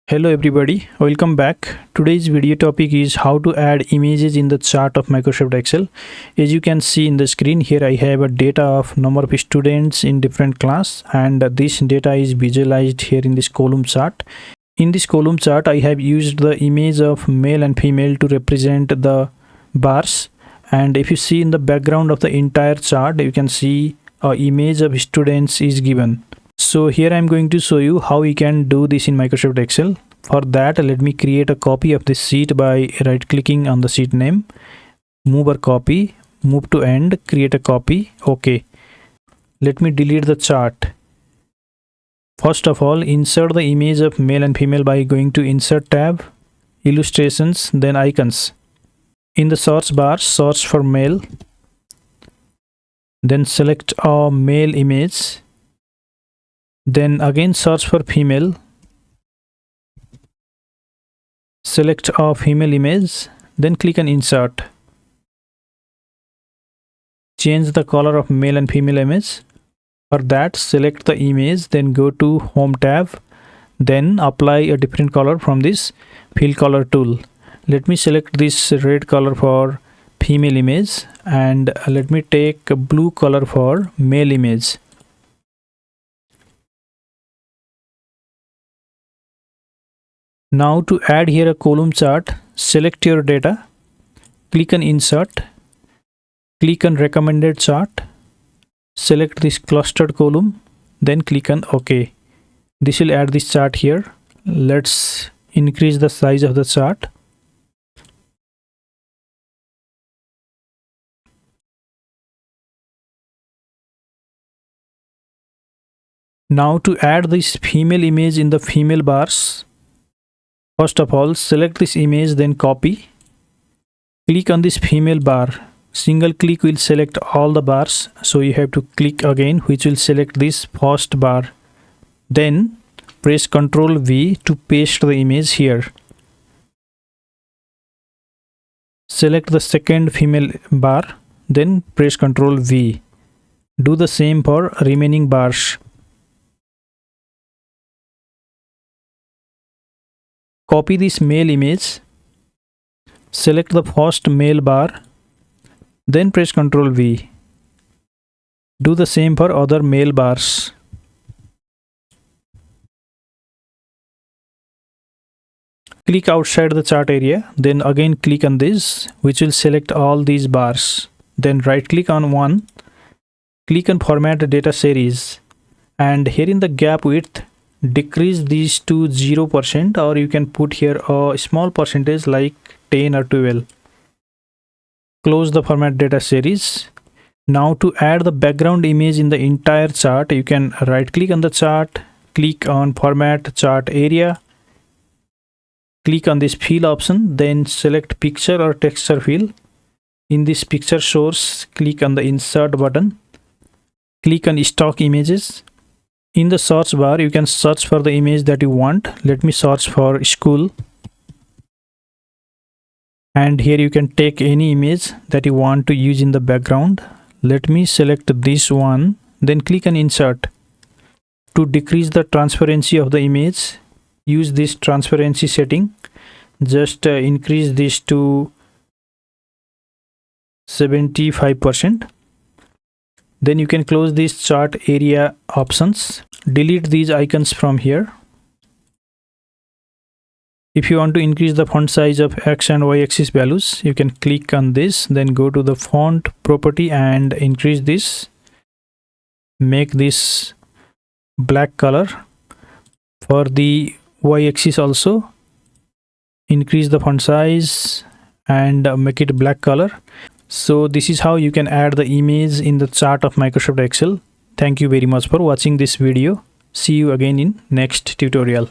Hello everybody, welcome back. Today's video topic is how to add images in the chart of Microsoft Excel. As you can see in the screen here, I have a data of number of students in different class, and this data is visualized here in this column chart. In this column chart, I have used the image of male and female to represent the bars, and if you see in the background of the entire chart, you can see an image of students is given. So here I'm going to show you how we can do this in Microsoft Excel. For that, let me create a copy of this sheet by right clicking on the sheet name, move a copy, move to end, create a copy. Okay, let me delete the chart. First of all, insert the image of male and female by going to Insert tab, Illustrations, then Icons. In the search bar, search for male, then select a male image. Then again search for female, select a female image, then click on insert. Change the color of male and female image. For that, select the image, then go to Home tab, then apply a different color from this fill color tool. Let me select this red color for female image, and let me take a blue color for male image. Now to add here a column chart, select your data, click on Insert, click on Recommended Chart, select this clustered column, then click on OK. This will add this chart here. Let's increase the size of the chart. Now to add this female image in the female bars, first of all, select this image, then copy. Click on this female bar. Single click will select all the bars. So you have to click again, which will select this first bar. Then press Ctrl V to paste the image here. Select the second female bar. Then press Ctrl V. Do the same for remaining bars. Copy this male image, select the first male bar, then press Ctrl V. Do the same for other male bars. Click outside the chart area, then again click on this, which will select all these bars. Then right click on one, click on Format Data Series, and here in the gap width, decrease these to 0%, or you can put here a small percentage like 10 or 12. Close the Format Data Series. Now to add the background image in the entire chart, you can right click on the chart, click on Format Chart Area, click on this fill option, then select picture or texture fill. In this picture source, click on the insert button, click on stock images. In the search bar, you can search for the image that you want. Let me search for school. And here you can take any image that you want to use in the background. Let me select this one, then click on insert. To decrease the transparency of the image, use this transparency setting. Just increase this to 75%. Then you can close these chart area options. Delete these icons from here. If you want to increase the font size of X and Y axis values, you can click on this, then go to the font property and increase this. Make this black color. For the Y axis also, increase the font size and make it black color. So this is how you can add the image in the chart of Microsoft Excel. Thank you very much for watching this video. See you again in next tutorial.